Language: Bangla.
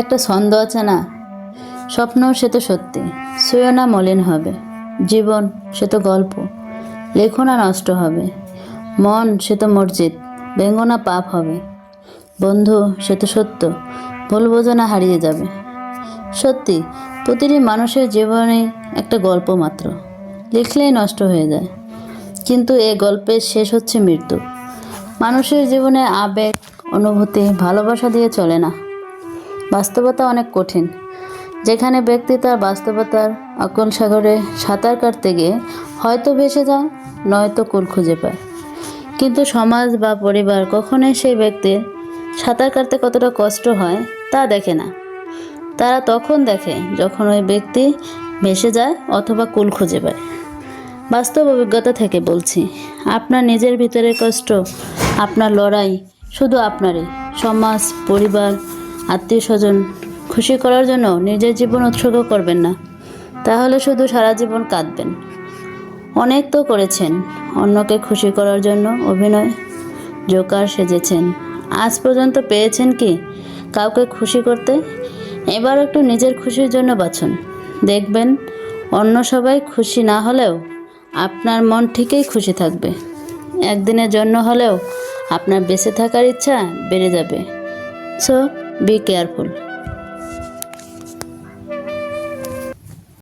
একটা ছন্দ আছে না, স্বপ্ন সে তো সত্যি, ছুঁয়ো না মলিন হবে। জীবন সে তো গল্প, লেখো না নষ্ট হবে। মন সে তো মসজিদ, ভেঙো না পাপ হবে। বন্ধু সে তো সত্য, ভুল বোঝো না হারিয়ে যাবে। সত্যি, প্রতিটি মানুষের জীবনে একটা গল্প মাত্র, লিখলেই নষ্ট হয়ে যায়। কিন্তু এই গল্পের শেষ হচ্ছে মৃত্যু। মানুষের জীবনে আবেগ, অনুভূতি, ভালোবাসা দিয়ে চলে না। বাস্তবতা অনেক কঠিন, যেখানে ব্যক্তি তার বাস্তবতার অকল সাগরে সাঁতার কাটতে গিয়ে হয়তো ভেসে যায়, নয়তো কুল খুঁজে পায়। কিন্তু সমাজ বা পরিবার কখনোই সেই ব্যক্তির সাঁতার কাটতে কতটা কষ্ট হয় তা দেখে না। তারা তখন দেখে যখন ওই ব্যক্তি ভেসে যায় অথবা কুল খুঁজে পায়। বাস্তব অভিজ্ঞতা থেকে বলছি, আপনার নিজের ভিতরের কষ্ট, আপনার লড়াই শুধু আপনারই। সমাজ, পরিবার, আত্মীয় স্বজন খুশি করার জন্য নিজের জীবন উৎসর্গ করবেন না, তাহলে শুধু সারা জীবন কাঁদবেন। অনেক তো করেছেন, অন্যকে খুশি করার জন্য অভিনয়, জোকার সেজেছেন। আজ পর্যন্ত পেয়েছেন কি কাউকে খুশি করতে? এবার একটু নিজের খুশির জন্য বাঁচুন। দেখবেন অন্য সবাই খুশি না হলেও আপনার মন ঠিকই খুশি থাকবে। একদিনের জন্য হলেও আপনার বেঁচে থাকার ইচ্ছা বেড়ে যাবে। So be careful.